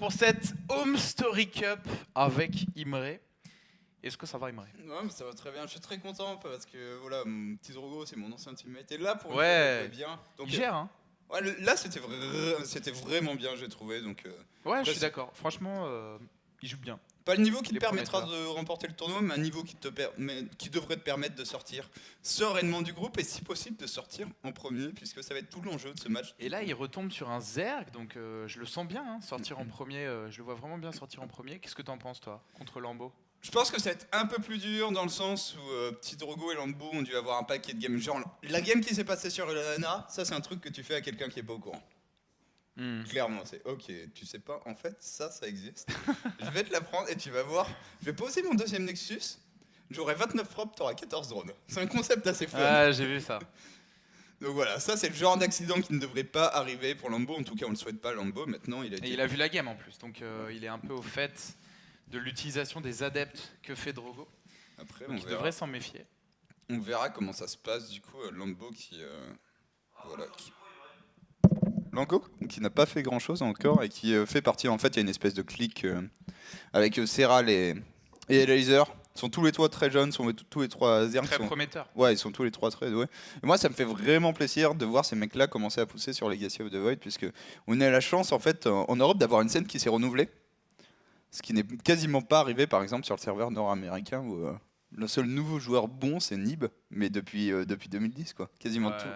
pour cette Home Story Cup avec Imre. Est-ce que ça va, Imre? Ouais, mais ça va très bien. Je suis très content parce que voilà, mon petit Drogo, c'est mon ancien teammate. Et là, pour une Ouais. fois, il jouait bien. Donc, Il gère, hein? Ouais, là, c'était vraiment bien, j'ai trouvé. Donc, Ouais, je suis d'accord. Franchement, il joue bien. pas le niveau qui Il te est permettra prometteur. de remporter le tournoi, mais un niveau qui devrait te permettre de sortir sereinement du groupe et si possible de sortir en premier, puisque ça va être tout l'enjeu de ce match. Et là, il retombe sur un Zerg, donc je le sens bien, hein, sortir en premier. Je le vois vraiment bien sortir en premier. Qu'est-ce que t'en penses, toi, contre Lambeau? Je pense que ça va être un peu plus dur dans le sens où Petit Drogo et Lambeau ont dû avoir un paquet de games. Genre, la game qui s'est passée sur l'ANA, ça c'est un truc que tu fais à quelqu'un qui est pas au courant. Clairement, c'est ok, tu sais pas, en fait, ça existe. Je vais te l'apprendre et tu vas voir. Je vais poser mon deuxième Nexus, j'aurai 29 frappes, t'auras 14 drones. C'est un concept assez fun. Ah, j'ai vu ça. Donc voilà, ça c'est le genre d'accident qui ne devrait pas arriver pour Lambeau. En tout cas, on le souhaite pas, Lambeau. Maintenant, il a été... Et il a vu la game en plus, donc il est un peu au fait de l'utilisation des adeptes que fait Drogo. Après, Donc il devrait s'en méfier. On verra comment ça se passe du coup. Lambeau qui... Voilà. Lango, qui n'a pas fait grand chose encore et qui fait partie, en fait, il y a une espèce de clique avec Serral et Elaser. Ils sont tous les trois très jeunes, sont tous les trois Zerg. Très prometteur. Ouais, ils sont tous les trois très doués. Et moi, ça me fait vraiment plaisir de voir ces mecs-là commencer à pousser sur Legacy of the Void, puisque on a la chance, en fait, en Europe, d'avoir une scène qui s'est renouvelée. Ce qui n'est quasiment pas arrivé, par exemple, sur le serveur nord-américain où le seul nouveau joueur bon, c'est Nib, mais depuis 2010, quoi. Quasiment tout.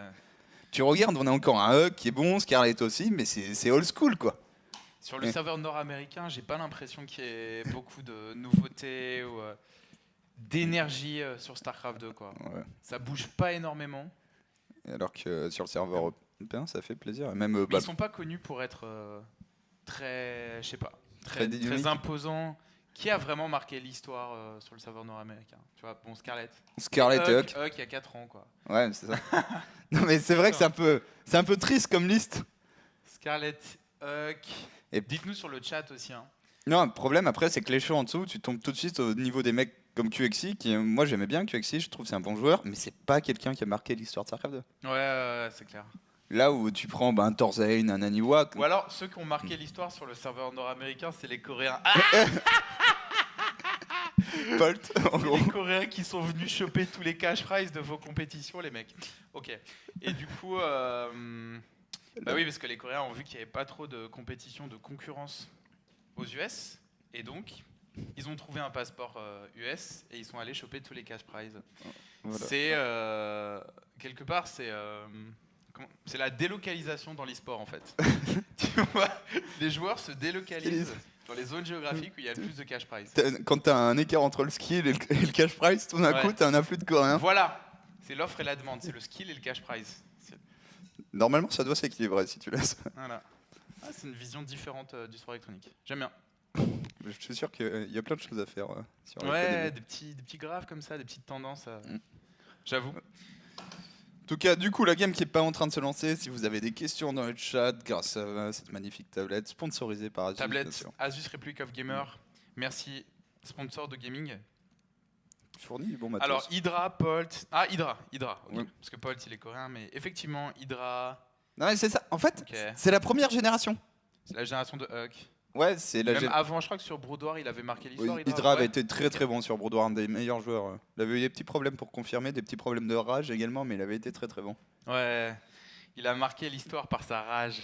Tu regardes, on a encore un Hug qui est bon, Scarlet aussi, mais c'est old school, quoi. Sur le serveur nord-américain, j'ai pas l'impression qu'il y ait beaucoup de nouveautés ou d'énergie sur StarCraft 2, quoi. Ouais. Ça bouge pas énormément. Alors que sur le serveur européen, ça fait plaisir. Et même, Mais ils sont pas connus pour être très, je sais pas, très imposants. Qui a vraiment marqué l'histoire sur le serveur nord-américain? Tu vois, bon, Scarlet et Hug. Hug, il y a 4 ans, quoi. Ouais, c'est ça. Non, mais c'est vrai que c'est un peu triste comme liste. Scarlet, Hug. Et dites-nous sur le chat aussi. Hein. Non, le problème après, c'est que les shows en dessous, tu tombes tout de suite au niveau des mecs comme QXI, qui, moi j'aimais bien QXI, je trouve que c'est un bon joueur, mais c'est pas quelqu'un qui a marqué l'histoire de StarCraft 2. Ouais, c'est clair. Là où tu prends un Torzane, un Aniwa. Ou alors, ceux qui ont marqué l'histoire sur le serveur nord-américain, c'est les Coréens. Bolt, en gros. Les Coréens qui sont venus choper tous les cash prizes de vos compétitions, les mecs. Ok. Et du coup, bah oui, parce que les Coréens ont vu qu'il n'y avait pas trop de compétition, de concurrence aux US, et donc ils ont trouvé un passeport US et ils sont allés choper tous les cash prizes. Voilà. C'est quelque part, c'est la délocalisation dans l'e-sport en fait. Tu vois, les joueurs se délocalisent dans les zones géographiques où il y a le plus de cash prize. Quand tu as un écart entre le skill et le cash prize, tout d'un coup, tu as un afflux de Coréens. Voilà, c'est l'offre et la demande, c'est le skill et le cash prize. Normalement, ça doit s'équilibrer si tu laisses. Voilà. Ah, c'est une vision différente du sport électronique. J'aime bien. Je suis sûr qu'il y a plein de choses à faire. Sur des petits graphes comme ça, des petites tendances. J'avoue. En tout cas, du coup, la game qui n'est pas en train de se lancer, si vous avez des questions dans le chat, grâce à cette magnifique tablette sponsorisée par Asus. Tablette Asus Republic of Gamer. Merci, sponsor de gaming. Fourni du bon matos. Alors, Hydra, Polt. Ah, Hydra. Okay. Oui. Parce que Polt, il est coréen, mais effectivement, Hydra. Non, mais c'est ça. En fait, c'est la première génération. C'est la génération de Hug. Ouais, c'est la Même avant, je crois que sur Broudoir, il avait marqué l'histoire. Oui, Hydra avait été très bon sur Broudoir, un des meilleurs joueurs. Il avait eu des petits problèmes pour confirmer, des petits problèmes de rage également, mais il avait été très bon. Ouais, il a marqué l'histoire par sa rage.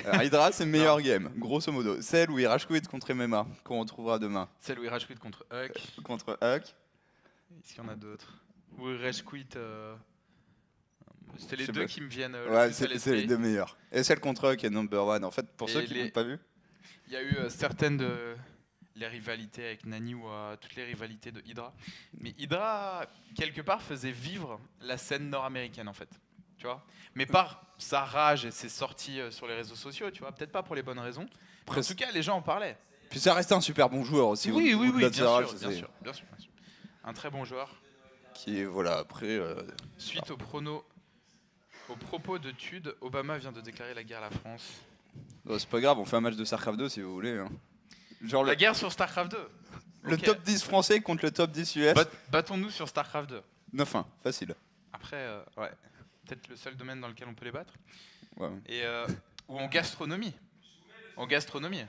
Alors, Hydra, c'est le meilleur game, grosso modo. Celle où il rage quit contre MMA, qu'on retrouvera demain. Celle où il rage quit contre Hug. Contre Hug. Est-ce qu'il y en a d'autres? Où il rage quit. C'est les deux qui me viennent. Ouais, c'est les deux meilleurs. Et celle contre Hug est number one. En fait, pour ceux qui l'ont pas vu. Il y a eu certaines de les rivalités avec Nani ou toutes les rivalités de Hydra. Mais Hydra, quelque part, faisait vivre la scène nord-américaine, en fait. Tu vois, mais par sa rage et ses sorties sur les réseaux sociaux, tu vois, peut-être pas pour les bonnes raisons. En tout cas, les gens en parlaient. Puis ça restait un super bon joueur aussi. Oui, bien sûr. Un très bon joueur. Qui est, voilà, après... Suite au propos de Tude, Obama vient de déclarer la guerre à la France. Oh, c'est pas grave, on fait un match de StarCraft 2 si vous voulez. Hein. Genre la guerre sur StarCraft 2. Le top 10 français contre le top 10 US. Battons-nous sur StarCraft 2. 9-1, facile. Après, ouais, peut-être le seul domaine dans lequel on peut les battre. Ouais. Et, ou en gastronomie. En gastronomie.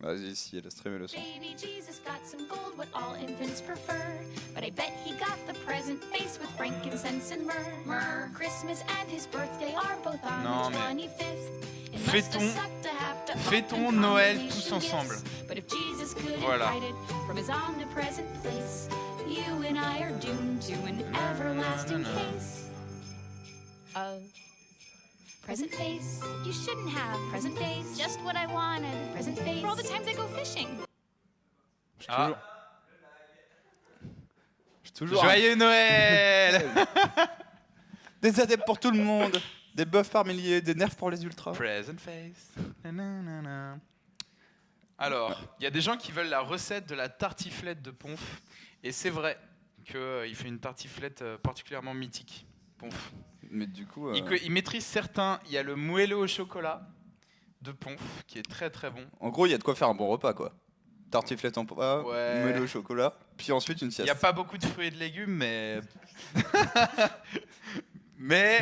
Vas-y, si elle a streamé le son. Baby Jesus got some gold, what all infants prefer. But I bet he got the present face with frankincense and myrrh. Christmas and his birthday are both on Non, the mais 25th. It must have sucked to have to Fêtons open Noël combination tous ensemble. gifts. But if Jesus could Voilà. hide it from his omnipresent place, you and I are doomed to an everlasting case of present face. You shouldn't have present face. Just what I wanted. Present face. For all the times I go fishing. Ah. Toujours Joyeux Noël. des adeptes pour tout le monde, des buffs par milliers, des nerfs pour les ultras. Present face. Nanana. Alors, il y a des gens qui veulent la recette de la tartiflette de Ponf. Et c'est vrai qu'il fait une tartiflette particulièrement mythique. Ponf. Mais du coup, Il maîtrise certains. Il y a le moelleux au chocolat de Ponf, qui est très très bon. en gros, il y a de quoi faire un bon repas, quoi. Tartiflette en pois, Ouais. moelleux au chocolat, puis ensuite une Il sieste. n'y a pas beaucoup de fruits et de légumes, mais... mais,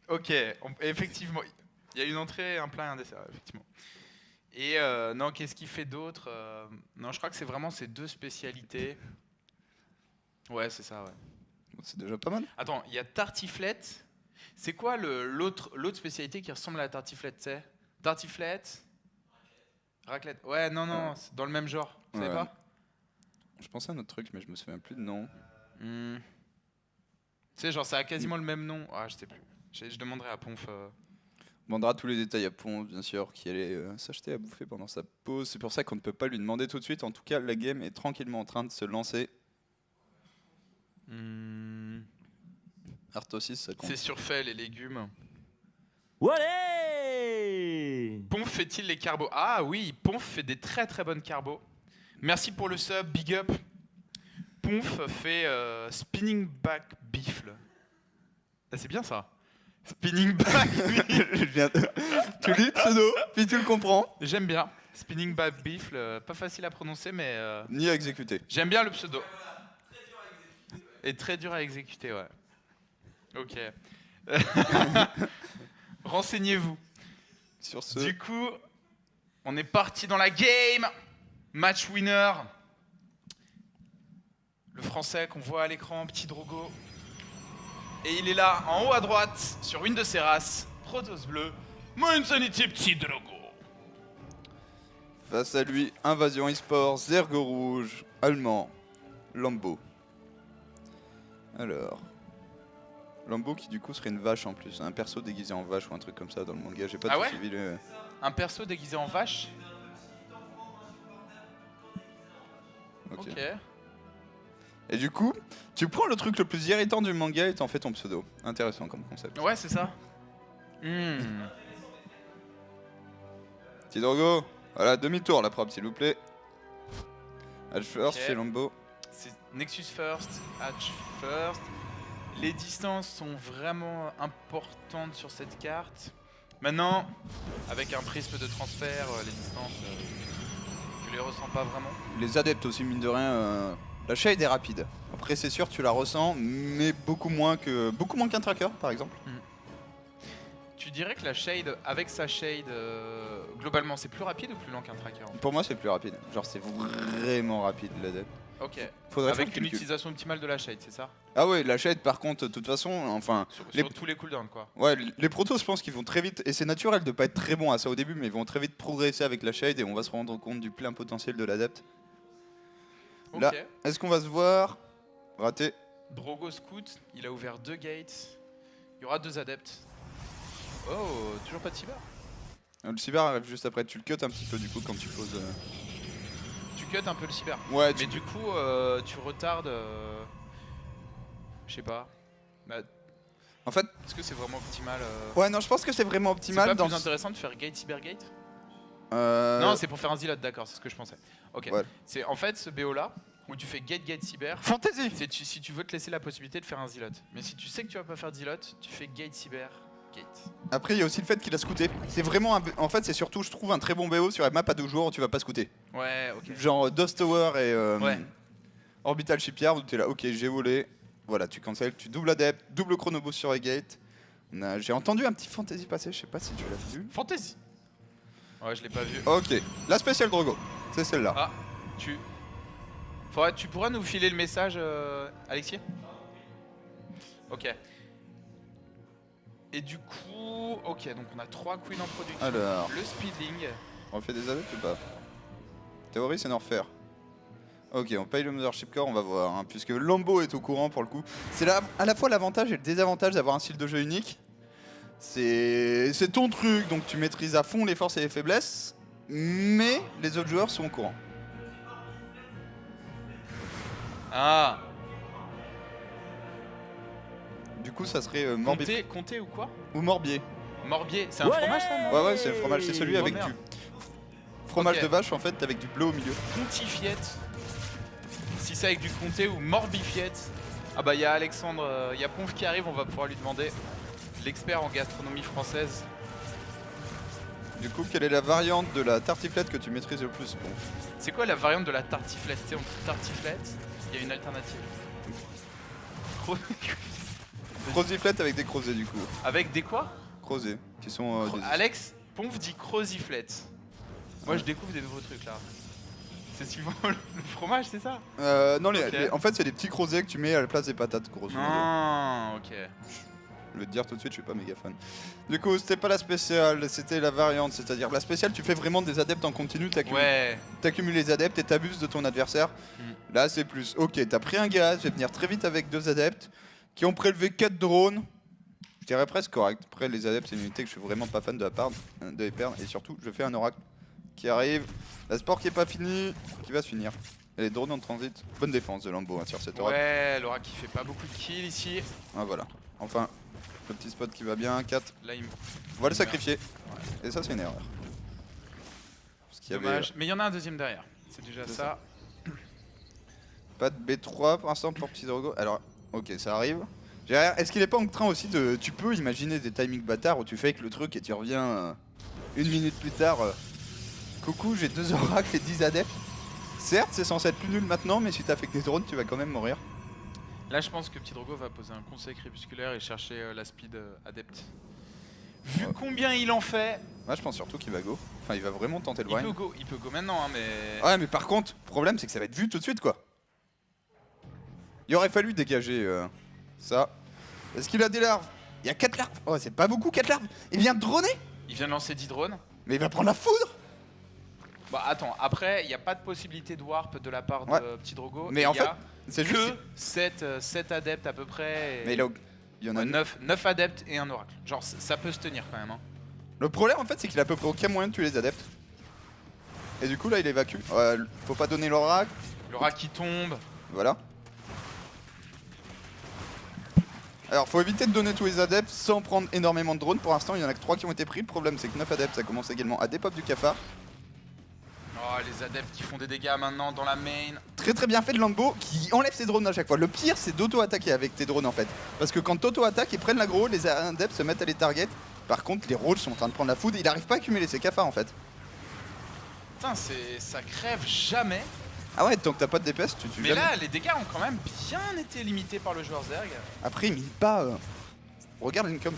ok, effectivement, il y a une entrée, un plat et un dessert, effectivement. Et non, qu'est-ce qu'il fait d'autre Non, je crois que c'est vraiment ces deux spécialités. Ouais, c'est ça, ouais. C'est déjà pas mal. Attends, il y a tartiflette. C'est quoi l'autre spécialité qui ressemble à la tartiflette, tu sais? Tartiflette. Raclette. Ouais, non, c'est dans le même genre. Vous savez Ouais. pas? Je pensais à un autre truc, mais je me souviens plus de nom. Tu sais, genre, ça a quasiment le même nom. Ah, je sais plus. Je demanderai à Ponf. On demandera tous les détails à Ponf, bien sûr, qui allait s'acheter à bouffer pendant sa pause. C'est pour ça qu'on ne peut pas lui demander tout de suite. En tout cas, la game est tranquillement en train de se lancer. Artosis, ça compte. C'est surfait, les légumes. Allez! Ponf fait-il les carbos? Ah oui, Ponf fait des très très bonnes carbos. Merci pour le sub, big up. Ponf fait spinning back beef. Ah, c'est bien ça. Spinning back beef. Je viens de- Tu lis le pseudo, puis tu le comprends. J'aime bien. Spinning back beef, pas facile à prononcer, mais Ni à exécuter. j'aime bien le pseudo. Et très dur à exécuter, ouais. Ok. Renseignez-vous. Sur ce, Du coup, on est parti dans la game. Match winner. Le français qu'on voit à l'écran, petit Drogo. Et il est là, en haut à droite, sur une de ses races. Protoss bleu. Mon Insanity, petit Drogo. face à lui, Invasion eSports, Zergo rouge, allemand, Lambo. Alors, Lambo qui du coup serait une vache en plus, un perso déguisé en vache ou un truc comme ça dans le manga. J'ai pas Ah tout ouais suivi le... Un perso déguisé en vache. Ok. Ok. Et du coup, tu prends le truc le plus irritant du manga et t'en fais ton pseudo. Intéressant comme concept. Ouais, c'est ça. Petit Drogo, voilà, demi-tour la prop s'il vous plaît. Edge first Ok. chez Lambo. C'est Nexus first, Hatch first. Les distances sont vraiment importantes sur cette carte. Maintenant, avec un prisme de transfert, les distances, tu les ressens pas vraiment. Les adeptes aussi, mine de rien, la shade est rapide. Après c'est sûr tu la ressens, mais beaucoup moins qu'un tracker par exemple. Tu dirais que la shade, avec sa shade, globalement, c'est plus rapide ou plus lent qu'un tracker? Pour moi c'est plus rapide. Genre c'est vraiment rapide l'adepte. Ok. Faudrait faire Avec le une calcul. utilisation optimale de la shade, c'est ça? Ah ouais, la shade par contre, de toute façon, enfin, Sur tous les cooldowns, quoi. ouais, les protos je pense qu'ils vont très vite, et c'est naturel de pas être très bon à ça au début, mais ils vont très vite progresser avec la shade et on va se rendre compte du plein potentiel de l'adepte. Ok. Là. Est-ce qu'on va se voir? Raté. Drogo Scout, il a ouvert 2 gates. Il y aura 2 adeptes. Oh, toujours pas de cyber. Le cyber arrive juste après, tu le cut un petit peu du coup quand tu poses. Tu cut un peu le cyber. Ouais, Mais du coup, tu retardes. Je sais pas. Bah, En fait, est-ce que c'est vraiment optimal ouais, non, je pense que c'est vraiment C'est optimal pas dans. plus intéressant de faire gate cyber gate Euh, Non, c'est pour faire un zilot, d'accord, c'est ce que je pensais. Ok. Ouais. C'est en fait ce BO là où tu fais gate cyber. Fantasy. C'est si tu veux te laisser la possibilité de faire un zilot. Mais si tu sais que tu vas pas faire de zilot, tu fais gate cyber gate. Après, il y a aussi le fait qu'il a scouté. C'est vraiment en fait, c'est surtout, je trouve, un très bon BO sur la map à 2 joueurs où tu vas pas scouter. Ouais, ok. Genre Dust Tower et Ouais. Orbital Shipyard où t'es là, ok, j'ai volé. Voilà, tu cancel, tu doubles adepte, double chrono boost sur les gates. J'ai entendu un petit fantasy passer, je sais pas si tu l'as vu. Fantasy. Ouais, je l'ai pas vu. Ok, la spéciale Drogo, c'est celle-là. Ah, tu pourras nous filer le message, Alexis? Ok. Et du coup, ok, donc on a 3 queens en production. Alors. Le speedling. On fait des adeptes ou pas? Théorie, c'est Norfaire. Ok, on paye le Mothership Core, on va voir, hein, puisque Lambo est au courant pour le coup. C'est à la fois l'avantage et le désavantage d'avoir un style de jeu unique. C'est ton truc, donc tu maîtrises à fond les forces et les faiblesses, mais les autres joueurs sont au courant. Ah, Du coup, ça serait Morbier Comté ou quoi? ou Morbier. Morbier, c'est un fromage ça? Ouais, ouais, c'est le fromage, c'est celui Oh, avec merde. du fromage Ok. de vache en fait, avec du bleu au milieu. Pontifiette. Si c'est avec du comté ou morbifiette. Ah bah il y a Alexandre, il y a Ponf qui arrive, on va pouvoir lui demander. L'expert en gastronomie française. Du coup, quelle est la variante de la tartiflette que tu maîtrises le plus? Bon. C'est quoi la variante de la tartiflette? C'est entre tartiflette, il y a une alternative. Croziflette avec des creusets du coup. Avec des quoi? Creusets, qui sont des... Alex, Ponf dit croziflette. Moi je découvre des nouveaux trucs là. C'est suivant le fromage, c'est ça? Non, Ok. en fait, c'est des petits creusets que tu mets à la place des patates, grosso modo. Ah, ok. Je vais te dire tout de suite, je suis pas méga fan. Du coup, c'était pas la spéciale, c'était la variante. C'est-à-dire, la spéciale, tu fais vraiment des adeptes en continu, Ouais. t'accumules les adeptes et t'abuses de ton adversaire. Là, c'est plus. Ok, t'as pris un gaz, je vais venir très vite avec 2 adeptes qui ont prélevé 4 drones. Je dirais presque correct. Après, les adeptes, c'est une unité que je suis vraiment pas fan de la part de Hyper. Et surtout, je fais un oracle qui arrive. La sport qui est pas fini, qui va se finir. Et les drones en transit. Bonne défense de Lambo hein, sur cet oracle. Ouais, Laura qui fait pas beaucoup de kills ici. Ah, voilà. Enfin, le petit spot qui va bien. 4. Là, il me... On va le sacrifier. Et ça, c'est une erreur. Parce qu'il y avait Dommage. Mais il y en a un deuxième derrière. C'est déjà C'est ça. pas de B3 pour l'instant pour Petit Drogo. Alors, ok, ça arrive. Est-ce qu'il est pas en train aussi de. Tu peux imaginer des timings bâtards où tu fais avec le truc et tu reviens 1 minute plus tard. Coucou, j'ai 2 oracles et 10 adeptes. Certes, c'est censé être plus nul maintenant, mais si t'as fait que des drones, tu vas quand même mourir. Là, je pense que Petit Drogo va poser un conseil crépusculaire et chercher la speed adepte. Vu combien il en fait, Moi, je pense surtout qu'il va go. Enfin, il va vraiment tenter le il brain. peut go maintenant, hein, mais... Ouais, mais par contre, le problème, c'est que ça va être vu tout de suite, quoi. Il aurait fallu dégager ça. Est-ce qu'il a des larves? Il y a 4 larves. Oh, c'est pas beaucoup, 4 larves. Il vient de droner. Il vient de lancer 10 drones. Mais il va prendre la foudre. Bah attends, après, il n'y a pas de possibilité de warp de la part de Ouais. Petit Drogo. Mais et en il y a fait, c'est juste. que 7 adeptes à peu près. Et... Mais il y en a 9 adeptes et un oracle. Genre, ça peut se tenir quand même. Hein. Le problème en fait c'est qu'il a à peu près aucun moyen de tuer les adeptes. Et du coup là il évacue. Faut pas donner l'oracle. L'oracle qui tombe. Voilà. Alors faut éviter de donner tous les adeptes sans prendre énormément de drones. Pour l'instant il y en a que 3 qui ont été pris. Le problème c'est que 9 adeptes ça commence également à dépop du cafard. Oh, les adeptes qui font des dégâts maintenant dans la main. Très très bien fait de Lambo qui enlève ses drones à chaque fois. Le pire c'est d'auto-attaquer avec tes drones en fait. Parce que quand t'auto-attaques ils prennent l'aggro, les adeptes se mettent à les target. Par contre les rolls sont en train de prendre la foudre, il arrive pas à accumuler ses cafards en fait. Putain, ça crève jamais. Ah ouais, tant que t'as pas de DPS, tu tues Mais jamais. là, les dégâts ont quand même bien été limités par le joueur Zerg. Après, il mine pas. Regarde l'income.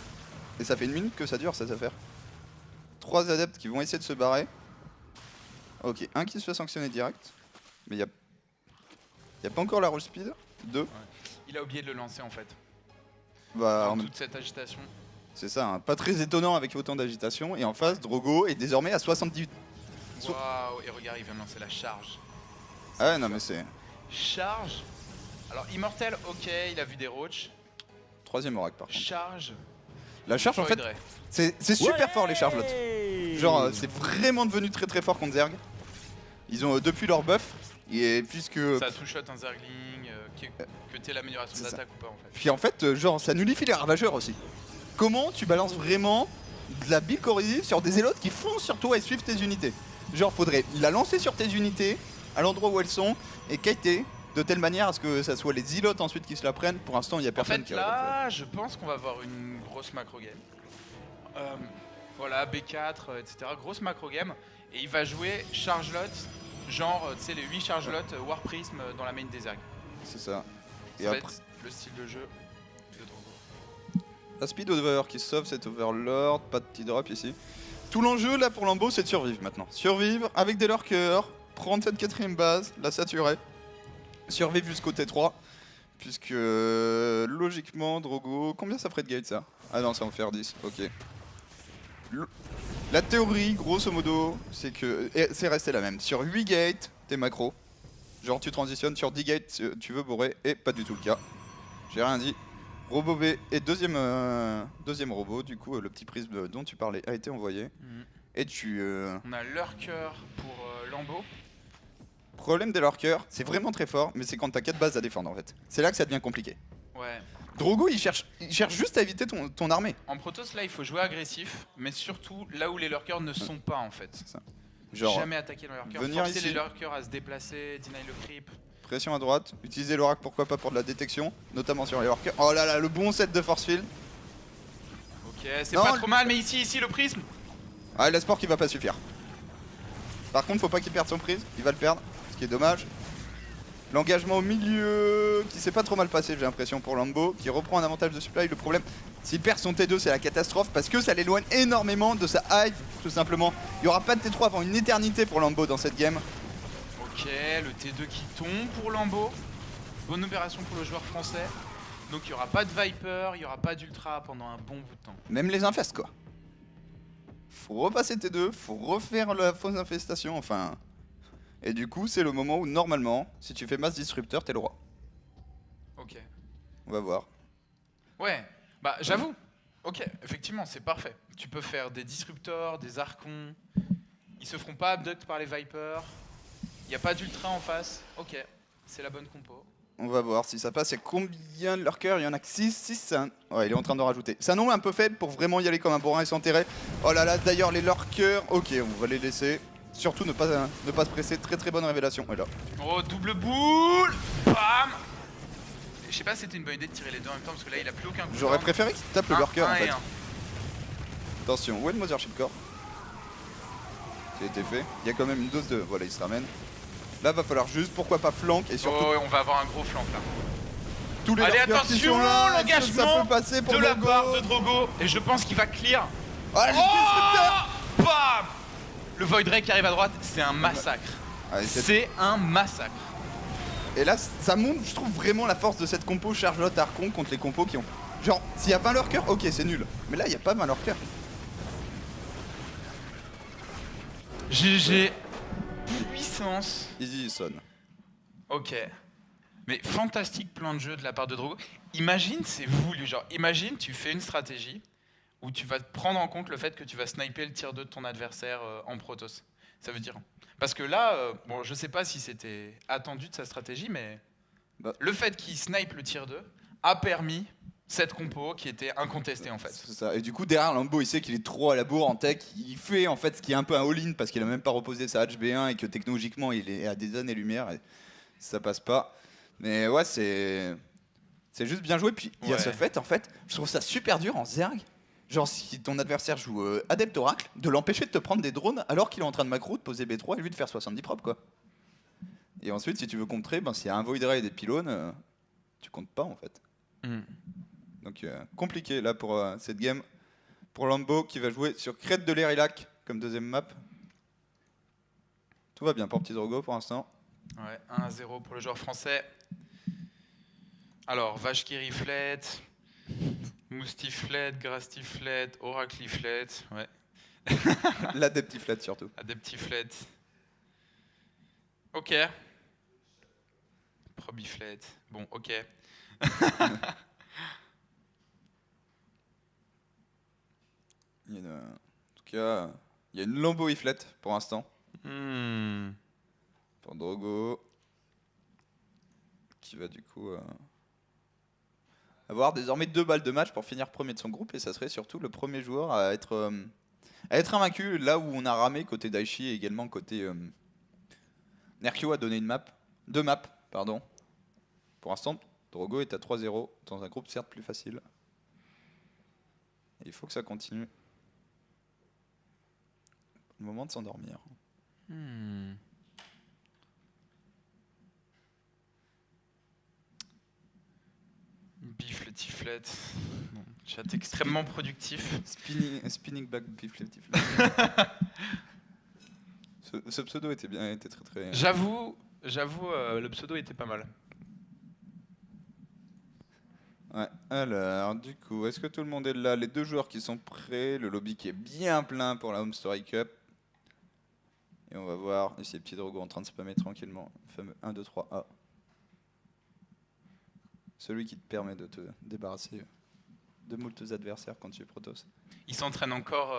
Et ça fait 1 minute que ça dure cette affaire. 3 adeptes qui vont essayer de se barrer. Ok, un qui se fait sanctionner direct. Mais il y a pas encore la roll speed. 2. Il a oublié de le lancer en fait. Bah, Dans toute cette agitation. c'est ça, hein, pas très étonnant avec autant d'agitation. Et en face, Drogo est désormais à 78. Waouh, et regarde, il vient de lancer la charge. Ah ouais, non mais c'est. Charge. Alors, Immortel, ok, il a vu des roaches. 3ème oracle par contre. Charge. La charge en fait, Floydray. c'est super fort les charges l'autre. Genre, c'est vraiment devenu très très fort contre Zerg. Ils ont depuis leur buff. Et puisque. Ça two-shot un Zergling, que t'aies l'amélioration c'est ça. d'attaque ou pas en fait. Puis en fait, genre, ça nullifie les ravageurs aussi. Comment tu balances vraiment de la build corrosive sur des élotes qui foncent sur toi et suivent tes unités? Genre, faudrait la lancer sur tes unités, à l'endroit où elles sont, et kiter de telle manière à ce que ça soit les îlotes ensuite qui se la prennent. Pour l'instant, il y a En personne fait, qui là, je pense qu'on va avoir une grosse macro game. Voilà, B4, etc. Grosse macro game. Et il va jouer charge lot, genre, tu sais, les 8 charge lot War Prism dans la main des Zerg. C'est ça. Et Ça va après, être le style de jeu de Drogo. la speed over qui sauve cet overlord, pas de petit drop ici. Tout l'enjeu là pour Lambeau, c'est de survivre maintenant. Survivre avec des lurkers, prendre cette 4ème base, la saturer, survivre jusqu'au T3. Puisque logiquement, Drogo. Combien ça ferait de gate ça? Ah non, ça va en faire 10, ok. La théorie, grosso modo, c'est que. C'est resté la même. Sur 8 gates, t'es macro. Genre tu transitionnes, sur 10 gates, tu veux bourrer, et pas du tout le cas. J'ai rien dit. Robot B et deuxième robot, du coup, le petit prisme dont tu parlais a été envoyé. Et tu. On a lurker pour Lambeau. Problème des lurkers, c'est vraiment très fort, mais c'est quand t'as 4 bases à défendre en fait. C'est là que ça devient compliqué. Ouais. Drogo il cherche juste à éviter ton armée. En Protoss, là, il faut jouer agressif, mais surtout là où les lurkers ne sont pas en fait. C'est ça. Genre, jamais attaquer le lurker. venir Forcer ici. les lurkers à se déplacer, deny le creep. pression à droite, utiliser l'oracle pourquoi pas pour de la détection, notamment sur les lurkers. Oh là là, le bon set de force field. Ok, c'est Non, pas trop mal, mais ici, le prisme. Ah, l'espoir qui va pas suffire. Par contre, faut pas qu'il perde son prise, il va le perdre, ce qui est dommage. L'engagement au milieu qui s'est pas trop mal passé, j'ai l'impression, pour Lambeau, qui reprend un avantage de supply. Le problème, s'il perd son T2, c'est la catastrophe parce que ça l'éloigne énormément de sa hive, tout simplement. Il y aura pas de T3 avant une éternité pour Lambeau dans cette game. Ok, le T2 qui tombe pour Lambeau. Bonne opération pour le joueur français. Donc il y aura pas de Viper, il y aura pas d'Ultra pendant un bon bout de temps. Même les infestes, quoi. Faut repasser T2, faut refaire la fausse infestation, enfin. Et du coup, c'est le moment où, normalement, si tu fais masse disrupteur, t'es le roi. Ok. On va voir. Ouais, bah j'avoue. Ok, effectivement, c'est parfait. Tu peux faire des disruptors, des archons. Ils se feront pas abduct par les Vipers. Il n'y a pas d'Ultra en face. Ok, c'est la bonne compo. On va voir si ça passe. Et combien de lurkers? Il y en a que 6. 6, c'est un... Ouais, il est en train de rajouter. C'est un nombre un peu faible pour vraiment y aller comme un bourrin et s'enterrer. Oh là là, d'ailleurs, les lurkers. Ok, on va les laisser. Surtout ne pas se presser. Très très bonne révélation. Et là. Oh, double boule. Bam. Je sais pas si c'était une bonne idée de tirer les deux en même temps parce que là il a plus aucun coup. J'aurais préféré qu'il tape le lurker en fait. Un. Attention, où est le Mothership Core? Ça a été fait. Il y a quand même une dose de... Voilà, il se ramène. Là, va falloir juste, pourquoi pas flank et surtout... Oh, on va avoir un gros flank là. Tous les allez, lurkers qui attention, sont là, l'engagement ça peut passer pour de la Drogo. part de Drogo. Et je pense qu'il va clear. Ah, le disrupteur. Bam. Le Void Ray qui arrive à droite, c'est un massacre. Allez, C'est un massacre. Et là, ça montre, je trouve, vraiment la force de cette compo Charlotte Archon contre les compos qui ont... Genre, s'il y a 20 lurkers, ok, c'est nul. Mais là, il n'y a pas 20 lurkers. GG. Puissance. Easy son. Ok. Mais fantastique plan de jeu de la part de Drogo. Imagine, c'est voulu. Genre, imagine, tu fais une stratégie où tu vas prendre en compte le fait que tu vas sniper le tier 2 de ton adversaire en Protoss. Ça veut dire... Parce que là, bon, je sais pas si c'était attendu de sa stratégie, mais le fait qu'il snipe le tier 2 a permis cette compo qui était incontestée en fait. C'est ça. Et du coup, derrière, Lambeau, il sait qu'il est trop à la bourre en tech. Il fait en fait ce qui est un peu un all-in parce qu'il a même pas reposé sa HB1 et que technologiquement, il est à des années-lumière et ça passe pas. Mais ouais, c'est juste bien joué. Puis il y a ce fait, en fait, je trouve ça super dur en Zerg. Genre, si ton adversaire joue Adept Oracle, de l'empêcher de te prendre des drones alors qu'il est en train de macro, de poser B3 et lui de faire 70 prop, quoi. Et ensuite, si tu veux contrer, ben, s'il y a un Void Ray et des pylônes, tu comptes pas, en fait. Donc, compliqué, là, pour cette game. Pour Lambeau, qui va jouer sur Crête de l'Erilac, comme deuxième map. Tout va bien pour Petit Drogo, pour l'instant. Ouais, 1-0 pour le joueur français. Alors, Vache qui riflette... Moustiflette, Grastiflette, Oracliflette, ouais. L'Adeptiflette surtout. Adeptiflette. Ok. Probiflette. Bon, ok. En tout cas, il y a une Lambeau-iflette pour l'instant. Pour Drogo. Qui va du coup... avoir désormais 2 balles de match pour finir premier de son groupe et ça serait surtout le premier joueur à être invaincu là où on a ramé côté Daichi et également côté Nerkio a donné 2 maps pardon. Pour l'instant Drogo est à 3-0 dans un groupe certes plus facile et il faut que ça continue. Le moment de s'endormir. Bifle, tiflette. Bon, Chat extrêmement productif. Spinning back Bifleftif. Ce pseudo était bien, était très très. J'avoue, le pseudo était pas mal. Ouais. Alors, du coup, est-ce que tout le monde est là? Les 2 joueurs qui sont prêts, le lobby qui est bien plein pour la Home Story Cup. Et on va voir ici Petit Drogo en train de spammer tranquillement. Le fameux 1, 2, 3 A. Celui qui te permet de te débarrasser de moultes adversaires quand tu es Protoss. Il s'entraîne encore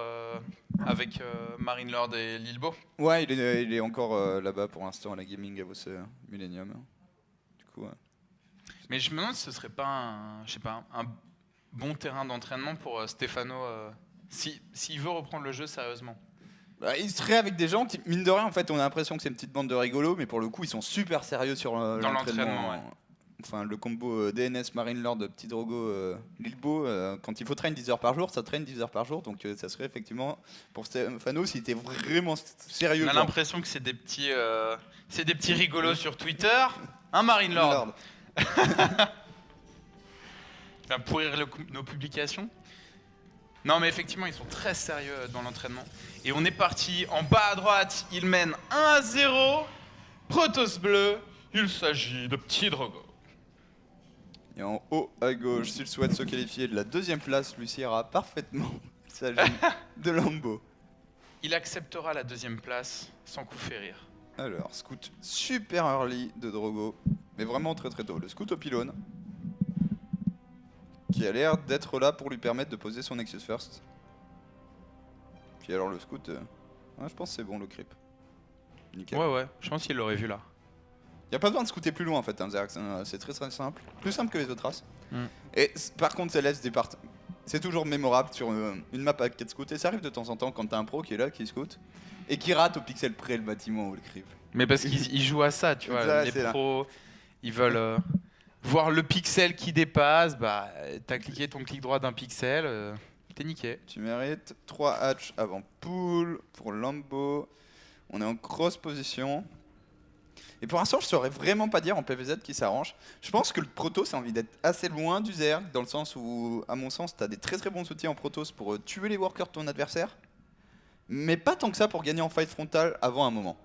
avec Marine Lord et Lilbo. Ouais, il est encore là-bas pour l'instant à la Gaming House Millennium. Du coup, Mais je me demande si ce serait pas un bon terrain d'entraînement pour Stefano s'il veut reprendre le jeu sérieusement. bah, il serait avec des gens qui, mine de rien, en fait, on a l'impression que c'est une petite bande de rigolos, mais pour le coup, ils sont super sérieux sur Dans l'entraînement. Ouais. Enfin, le combo DNS Marine Lord, Petit Drogo, Lilbo, quand il faut train 10 heures par jour, ça traîne 10 heures par jour, donc ça serait effectivement pour Stefano s'il était vraiment sérieux. On a l'impression que c'est des petits rigolos sur Twitter. Hein, Marine Lord. Va pourrir nos publications. Non, mais effectivement, ils sont très sérieux dans l'entraînement. Et on est parti en bas à droite. Il mène 1-0. Protoss bleu. Il s'agit de Petit Drogo. Et en haut à gauche, s'il souhaite se qualifier de la 2e place, lui ira parfaitement. Il s'agit de Lambo. Il acceptera la 2e place sans coup férir. Alors, scout super early de Drogo, mais vraiment très très tôt. Le scout au pylône, qui a l'air d'être là pour lui permettre de poser son Nexus First. Puis alors le scout, je pense que c'est bon le creep. Nickel. Ouais, je pense qu'il l'aurait vu là. Y a pas besoin de scouter plus loin en fait, hein, Xerax, c'est très très simple. Plus simple que les autres races. Et par contre, ça laisse des parties. C'est toujours mémorable sur une map à 4 scouts. Et ça arrive de temps en temps quand t'as un pro qui est là, qui scout, et qui rate au pixel près le bâtiment ou le creep. Mais parce qu'ils jouent à ça, tu vois. Ça, les c'est pros, ils veulent voir le pixel qui dépasse. Bah, t'as cliqué ton clic droit d'un pixel, t'es niqué. Tu mérites 3 hatch avant pool pour Lambo. On est en cross position. Et pour l'instant, je saurais vraiment pas dire en PVZ qui s'arrange. Je pense que le Protoss a envie d'être assez loin du Zerg, dans le sens où, à mon sens, t'as des très très bons outils en Protoss pour tuer les workers de ton adversaire, mais pas tant que ça pour gagner en fight frontal avant un moment.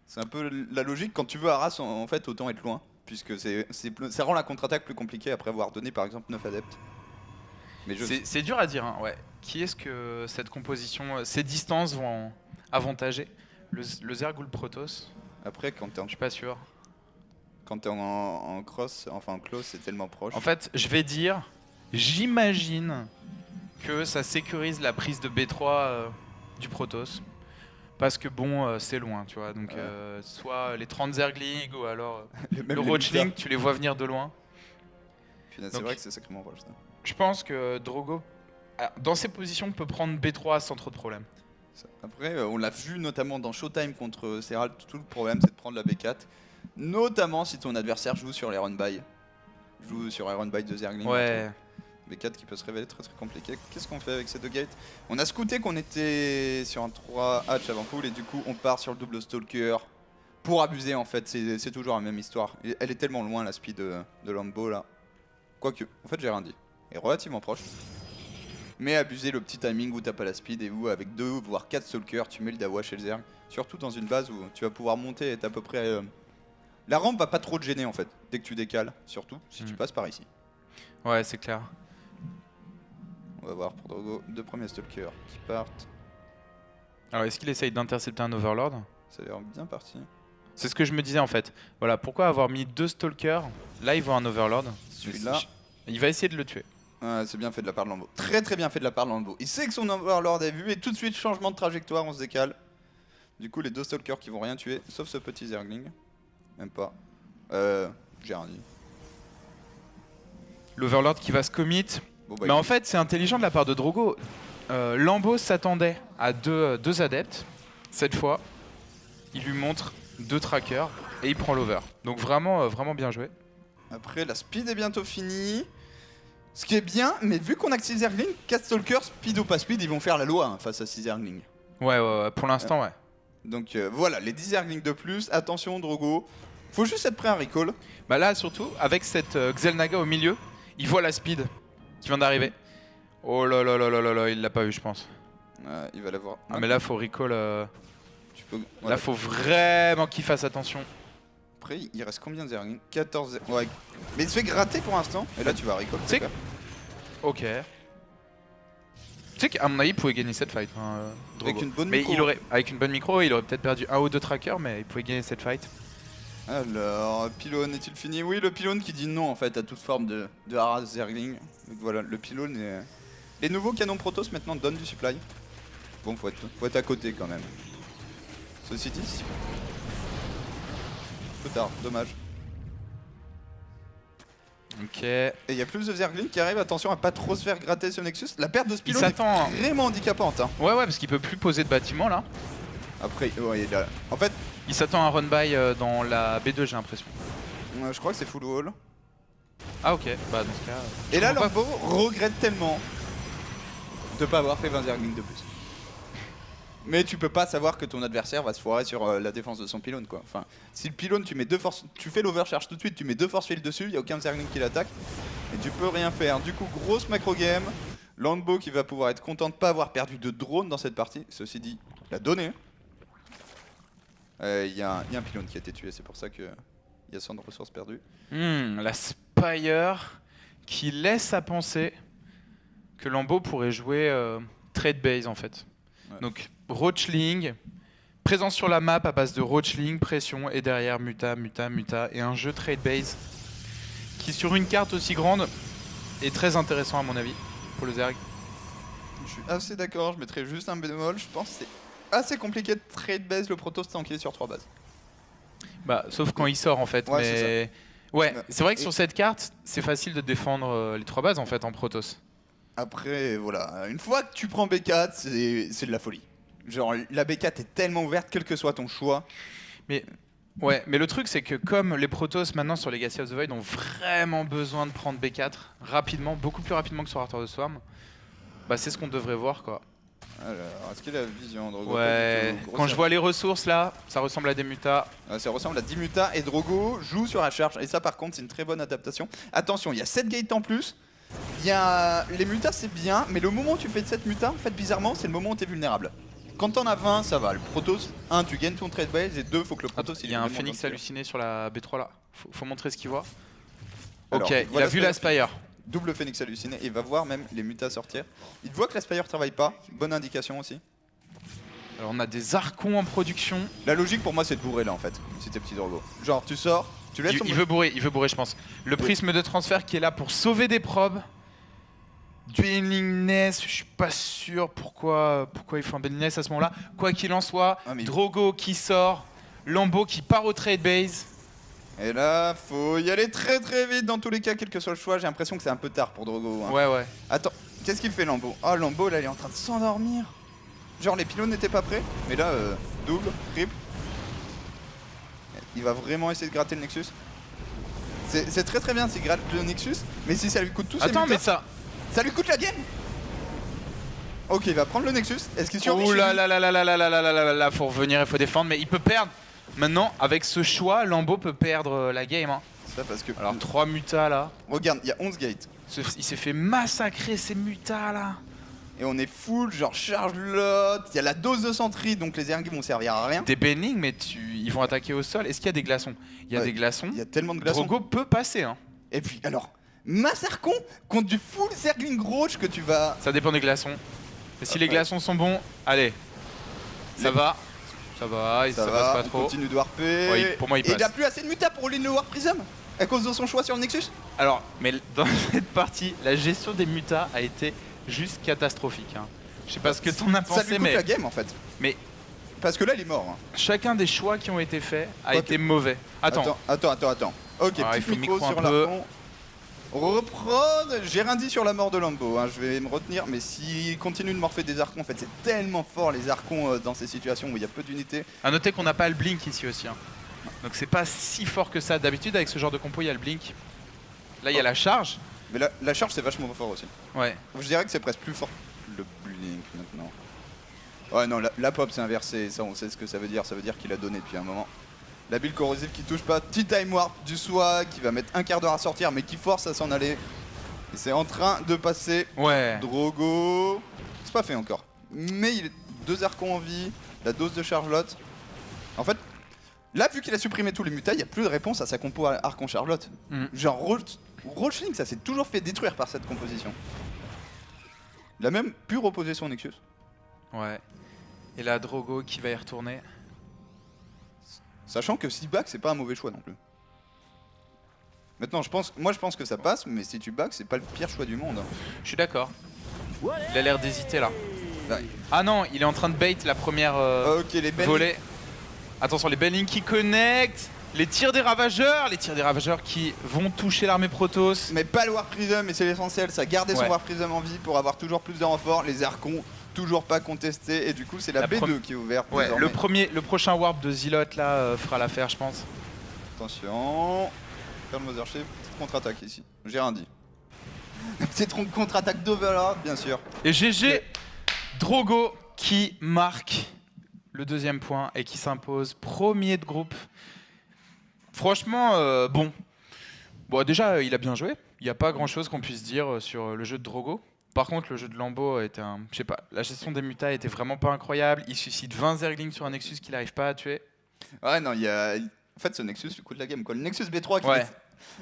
C'est un peu la logique. Quand tu veux harass, en fait, autant être loin, puisque ça rend la contre-attaque plus compliquée après avoir donné par exemple 9 adeptes. C'est dur à dire, hein, ouais. Qui est-ce que cette composition, ces distances vont avantager? Le Zerg ou le Protoss? Après, quand t'es Je suis pas sûr. Quand t'es en cross, enfin en close, c'est tellement proche. En fait, je vais dire, j'imagine que ça sécurise la prise de B3 du Protoss. Parce que bon, c'est loin, tu vois. Donc, soit les 30 Zerglings ou alors le Roachling, tu les vois venir de loin. C'est vrai que c'est sacrément proche, ça. Je pense que Drogo, dans ces positions, peut prendre B3 sans trop de problème. Après, on l'a vu notamment dans Showtime contre Serral, tout le problème c'est de prendre la B4. Notamment si ton adversaire joue sur les run-by. Joue sur les run-by de Zergling. Ouais. B4 qui peut se révéler très très compliqué. Qu'est-ce qu'on fait avec ces 2 gates? On a scouté qu'on était sur un 3 hatch avant pool et du coup on part sur le double stalker. Pour abuser en fait, c'est toujours la même histoire. Elle est tellement loin la speed de Lambo là. Quoique, en fait j'ai rien dit. Elle est relativement proche. Mais abuser le petit timing où t'as pas la speed et où avec 2 voire 4 stalkers tu mets le Dawa chez le Zerg. Surtout dans une base où tu vas pouvoir monter et être à peu près... La rampe va pas trop te gêner en fait, dès que tu décales, surtout si tu passes par ici. Ouais, c'est clair. On va voir pour Drogo, 2 premiers stalkers qui partent. Alors est-ce qu'il essaye d'intercepter un Overlord? Ça a l'air bien parti. C'est ce que je me disais en fait. Voilà, pourquoi avoir mis 2 stalkers? Là il voit un Overlord. Celui-là... Il va essayer de le tuer. Ouais, c'est bien fait de la part de Lambo. Très très bien fait de la part de Lambo. Il sait que son Overlord est vu et tout de suite changement de trajectoire, on se décale. Du coup les 2 stalkers qui vont rien tuer, sauf ce petit Zergling. Même pas. J'ai rien dit. L'Overlord qui va se commit. Bon, bah, mais en fait c'est intelligent de la part de Drogo. Lambo s'attendait à 2 adeptes. Cette fois, il lui montre 2 trackers et il prend l'over. Donc vraiment, vraiment bien joué. Après la speed est bientôt finie. Ce qui est bien, mais vu qu'on a que 6 Zerglings, 4 Stalkers, speed ou pas speed, ils vont faire la loi hein, face à 6 Zerglings. Ouais, pour l'instant, ouais. Donc voilà, les 10 Zerglings de plus. Attention, Drogo. Faut juste être prêt à recall. Bah là, surtout, avec cette Xel'Naga au milieu, Il voit la speed qui vient d'arriver. Oh là là là là là là, il l'a pas eu, je pense. Il va l'avoir. Ah, mais là, faut recall. Tu peux... Là, faut vraiment qu'il fasse attention. Après, il reste combien de Zerglings? 14. Ouais. Mais il se fait gratter pour l'instant. Et là, tu vas recall. C'est ok. Tu sais qu'à mon avis, il pouvait gagner cette fight. Hein, avec une bonne mais micro. avec une bonne micro, il aurait peut-être perdu 1 ou 2 trackers, mais il pouvait gagner cette fight. Alors, pylône est-il fini? Oui, le pylône qui dit non en fait à toute forme de harass Zergling. Donc voilà, le pylône est... Les nouveaux canons Protoss maintenant donnent du supply. Bon, faut être à côté quand même. Ceci dit, peu tard, dommage. Ok. Et il y a plus de Zergling qui arrivent, attention à pas trop se faire gratter ce Nexus. La perte de ce Il pylône est s'attend. vraiment handicapante. Hein. Ouais, parce qu'il peut plus poser de bâtiment là. Après, ouais, il a... En fait, Il s'attend à un run-by dans la B2, j'ai l'impression. je crois que c'est full wall. Ah, ok. Bah, dans ce cas. Et là, comprends Lambeau regrette tellement de pas avoir fait 20 Zerglings de plus. Mais tu peux pas savoir que ton adversaire va se foirer sur la défense de son pylône quoi. Enfin, si le pylône tu mets deux forces, tu fais l'overcharge tout de suite, tu mets 2 force field dessus, il y a aucun Zergling qui l'attaque et tu peux rien faire. Du coup, grosse macro game. Lambeau qui va pouvoir être content de pas avoir perdu de drone dans cette partie. Ceci dit, l'a donné. Il y a un pylône qui a été tué, c'est pour ça que il y a 100 de ressources perdues. La Spire qui laisse à penser que Lambeau pourrait jouer trade base en fait. Ouais. Donc Roachling, présence sur la map à base de Roachling, pression et derrière muta, muta, muta et un jeu trade base qui sur une carte aussi grande est très intéressant à mon avis pour le Zerg. Je suis assez d'accord, je mettrais juste un bémol, je pense que c'est assez compliqué de trade base le Protoss tant qu'il est sur 3 bases. Bah sauf quand il sort en fait. Ouais, mais ouais, c'est vrai que Et- sur cette carte c'est facile de défendre les 3 bases en fait en Protoss. Après, voilà, une fois que tu prends B4, c'est de la folie. Genre, la B4 est tellement ouverte, quel que soit ton choix. Ouais, mais le truc c'est que comme les Protoss maintenant sur Legacy of the Void ont vraiment besoin de prendre B4 rapidement, beaucoup plus rapidement que sur Heart of the Swarm, bah c'est ce qu'on devrait voir quoi. Alors, est-ce qu'il a la vision, Drogo? Ouais, quand je vois les ressources là, ça ressemble à des mutas. Ça ressemble à 10 mutas et Drogo joue sur la charge. Et ça, par contre, c'est une très bonne adaptation. Attention, il y a 7 gates en plus. Il y a... Les mutas, c'est bien, mais le moment où tu fais 7 mutas, en fait, bizarrement, c'est le moment où tu es vulnérable. Quand t'en as 20, ça va. Le Protoss, 1, tu gagnes ton trade base, et 2, faut que le Protoss... Il y a un phénix halluciné sur la B3 là, faut montrer ce qu'il voit. Alors, Ok, il voilà a vu ce que- la Spire. Double phénix halluciné, et il va voir même les mutas sortir. Il voit que la Spire travaille pas, bonne indication aussi. Alors on a des archons en production. La logique pour moi, c'est de bourrer là, en fait, si t'es petit Drogo. Genre, tu sors, tu laisses ton... Il veut bourrer je pense. Le prisme de transfert qui est là pour sauver des probes. Dueling Ness, je suis pas sûr pourquoi il faut un Dueling Ness à ce moment-là. Quoi qu'il en soit, Ah, mais- Drogo qui sort, Lambeau qui part au trade base. Et là, faut y aller très très vite dans tous les cas, quel que soit le choix. J'ai l'impression que c'est un peu tard pour Drogo. Hein. Ouais. Attends, qu'est-ce qu'il fait Lambeau? Oh, Lambeau là, il est en train de s'endormir. Genre, les pylônes n'étaient pas prêts, mais là, double, triple. Il va vraiment essayer de gratter le Nexus. C'est très très bien s'il gratte le Nexus, mais si ça lui coûte tout ses Attends, mutas, mais ça. ça lui coûte la game. Ok, il va prendre le Nexus. Est-ce qu'il survit Ouh chez là lui? là là là là là là là là là là, faut revenir, il faut défendre, mais il peut perdre. Maintenant, avec ce choix, Lambeau peut perdre la game. Hein. Ça parce que... Alors 3 mutas là. Regarde, il y a 11 gates. Il s'est fait massacrer ces mutas là. Et on est full, genre charge lot. Il y a la dose de sentry, donc les Zerglings vont servir à rien. Des Benning, mais ils vont attaquer au sol. Est-ce qu'il y a des glaçons? Il y a Ouais, des glaçons. Il y a tellement de glaçons. Drogo peut passer. Hein. Et puis, alors, Massarcon contre du full Zergling Roach que tu vas... Ça dépend des glaçons. Et si les Ouais. glaçons sont bons, allez. Ça va. Ça va, ça passe pas on trop. continue de warper. Ouais, pour moi, il Et il a passe. plus assez de muta pour rouler le Warp Prism à cause de son choix sur le Nexus. Alors, mais dans cette partie, la gestion des mutas a été juste catastrophique. Hein. Je sais pas ce que t'en as Ça lui pensé, coûte mais la game en fait. Mais- Parce que là, il est mort. Hein. chacun des choix qui ont été faits a Quoi été mauvais. Attends. Attends. Ok, Ah, il petit faut le micro micro un sur peu. l'arpon. Reprendre, j'ai rien dit sur la mort de Lambeau, hein. Je vais me retenir, mais s'il continue de morpher des archons, en fait c'est tellement fort les archons dans ces situations où il y a peu d'unités. À noter qu'on n'a pas le blink ici aussi. Hein. Donc c'est pas si fort que ça. D'habitude, avec ce genre de compo, il y a le blink. Là, il y a la charge. Mais la charge c'est vachement fort aussi. Ouais. Je dirais que c'est presque plus fort le blink maintenant. Ouais non, la pop c'est inversé, ça on sait ce que ça veut dire qu'il a donné depuis un moment. La build corrosive qui touche pas, petit time warp du SWA qui va mettre un quart d'heure à sortir mais qui force à s'en aller. Et c'est en train de passer. Ouais. Drogo. C'est pas fait encore. Mais il est 2 Archons en vie. La dose de Charlotte. En fait, là, vu qu'il a supprimé tous les mutas, il n'y a plus de réponse à sa compo Archon Charlotte. Genre, Roachling, ça s'est toujours fait détruire par cette composition. Il a même pu reposer son Nexus. Ouais. Et là, Drogo qui va y retourner. Sachant que si back, c'est pas un mauvais choix non plus. Maintenant, je pense que ça passe, mais si tu back, c'est pas le pire choix du monde. Je suis d'accord. Il a l'air d'hésiter là. Là, Ah non, il est en train de bait la première ok, les belles. volée. Attention, les Belling qui connectent. Les tirs des ravageurs qui vont toucher l'armée Protoss. Mais pas le War Prism, et c'est l'essentiel, ça garder son Ouais. War Prism en vie pour avoir toujours plus de renforts. Les Archons, toujours pas contestés, et du coup, c'est la B2 qui est ouverte. Ouais, désormais. le prochain warp de Zealot là fera l'affaire, je pense. Attention. Faire le Mothership, petite contre-attaque ici. J'ai rien dit. Petite contre-attaque d'Overlord, bien sûr. Et GG, Drogo qui marque le 2e point et qui s'impose premier de groupe. Franchement, bon. Bon, déjà, il a bien joué. Il n'y a pas grand-chose qu'on puisse dire sur le jeu de Drogo. Par contre, le jeu de Lambeau était un... Je sais pas, la gestion des mutas était vraiment pas incroyable. Il suscite 20 Zerglings sur un Nexus qu'il n'arrive pas à tuer. Ouais, non, il y a... En fait, ce Nexus, le coup de la game, quoi. Le Nexus B3 qui... Ouais.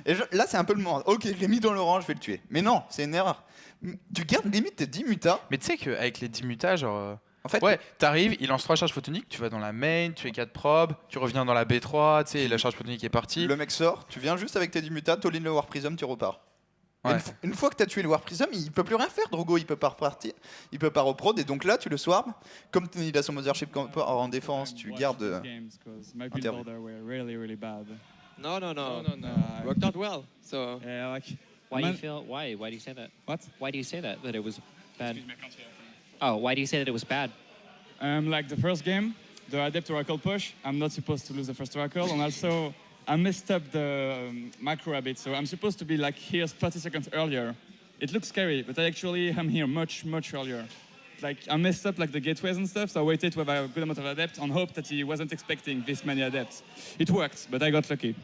Et là, c'est un peu le moment. Ok, je l'ai mis dans l'orange, je vais le tuer. Mais non, c'est une erreur. Tu gardes limite tes 10 mutas. Mais tu sais qu'avec les 10 mutas, genre... En fait, Ouais, t'arrives, il lance 3 charges photoniques, tu vas dans la main, tu fais 4 probes, tu reviens dans la B3, tu sais, et la charge photonique est partie. le mec sort, tu viens juste avec tes 10 mutas, t'all-in le War Prism, tu repars. Et Ouais. une fois que t'as tué le War Prism, il peut plus rien faire, Drogo, il peut pas repartir, il peut pas reprod, et donc là, tu le swarm. Comme il a son Mothership en défense, tu gardes... My build interview. order were really bad. No. I- Worked out well. So Yeah, like Why do you man- feel? Why? Why do you say that? what? Why do you say that? That it was bad? Oh, why do you say that it was bad? Like the first game, the Adept Oracle push, I'm not supposed to lose the first Oracle, and also I messed up the macro a bit, so I'm supposed to be like here 30 seconds earlier. It looks scary, but I actually am here much earlier. Like I messed up like the gateways and stuff, so I waited to have a good amount of Adept and hoped that he wasn't expecting this many Adepts. It worked, but I got lucky.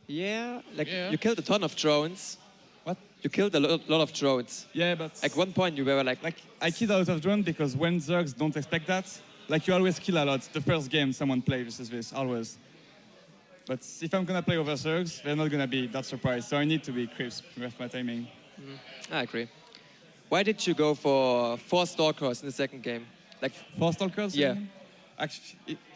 yeah, like Yeah. you killed a ton of drones. What? You killed a lot of drones. Yeah, but Like one point you were like I killed a lot of drone because when Zergs don't expect that, like you always kill a lot the first game someone plays versus this, always. But if I'm gonna play over Zergs, they're not gonna be that surprised, so I need to be crisp with my timing. I agree. Why did you go for 4 Stalkers in the second game? Like 4 Stalkers? Yeah.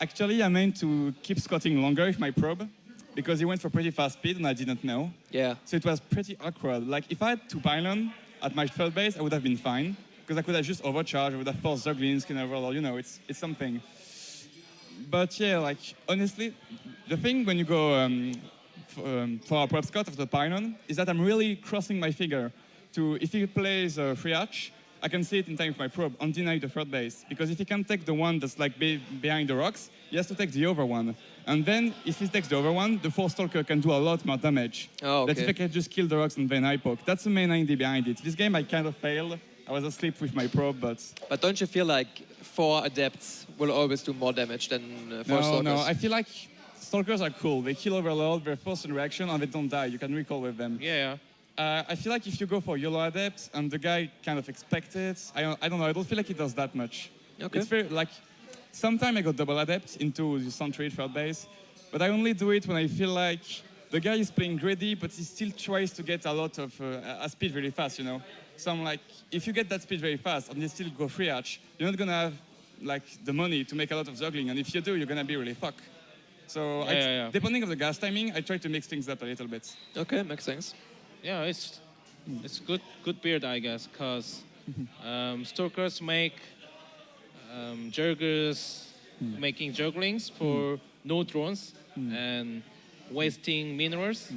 Actually, I meant to keep scouting longer with my probe, because he went for pretty fast speed and I didn't know. yeah. So it was pretty awkward. Like if I had 2 pylon at my third base, I would have been fine, because I could have just overcharged, I would have forced Zerglings, skin overall, you know, it's something. But yeah, like honestly, the thing when you go for a prop scout of the pylon is that I'm really crossing my figure to, if he plays free arch, I can see it in time with my probe and deny the third base. Because if he can take the one that's like behind the rocks, he has to take the over one. And then if he takes the over one, the 4 Stalker can do a lot more damage. Oh, That if okay. I can just kill the rocks and then I poke. That's the main idea behind it. This game I kind of failed. I was asleep with my probe, but But don't you feel like 4 Adepts will always do more damage than 4 no, Stalkers? no. I feel like Stalkers are cool. They kill Overlord, they're forced in reaction, and they don't die. You can recall with them. Yeah. I feel like if you go for YOLO Adept and the guy kind of expects it, I don't know, I don't feel like he does that much. Okay. It's very, like, sometimes I go double Adept into the Sentry third base, but I only do it when I feel like the guy is playing greedy, but he still tries to get a lot of a speed really fast, you know? So I'm like, if you get that speed very fast and you still go free arch, you're not gonna have like the money to make a lot of juggling, and if you do, you're gonna be really fucked. So Yeah. depending on the gas timing, I try to mix things up a little bit. Okay, makes sense. Yeah, it's good build, I guess, because stalkers make jugglers making jugglings for no drones and wasting minerals.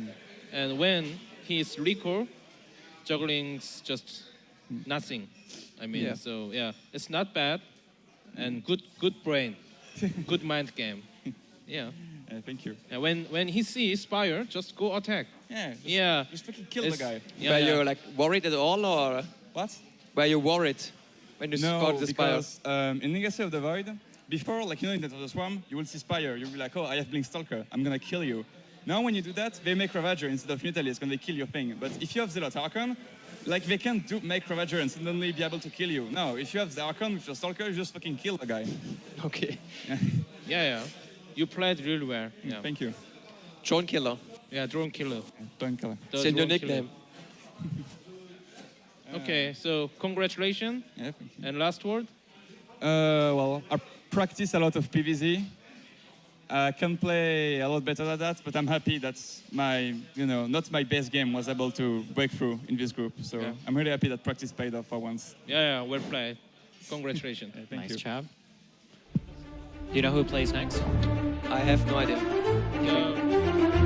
And when he's recall, juggling's just nothing. I mean, Yeah. so yeah, it's not bad, and good brain, good mind game. Yeah. Thank you. And when he sees Spire, just go attack. Yeah. Yeah. Just fucking kill the It's- guy. Yeah, were yeah. you like worried at all, or What? were you worried when you No, spotted the Spire? because in Legacy of the Void, before, like, you know, in the Swarm, you will see Spire. You'll be like, oh, I have Blink Stalker. I'm gonna kill you. Now when you do that, they make Ravager instead of Mutalisk and they kill your thing. But if you have Zealot Archon, like they can't make Ravager and suddenly be able to kill you. No, if you have the Archon with your Stalker, you just fucking kill the guy. Okay. Yeah. You played really well. Yeah. Thank you. Drone killer. Yeah, drone killer. Don't kill. The Send your drone killer. nickname. Okay, so congratulations. Yeah, thank you. And last word? Well, I practice a lot of PvZ. I can play a lot better than that, but I'm happy that my, not my best game was able to break through in this group. So Yeah. I'm really happy that practice paid off for once. Yeah, well played. Congratulations. Thank Nice you. job. Do you know who plays next? I have no idea. Yeah.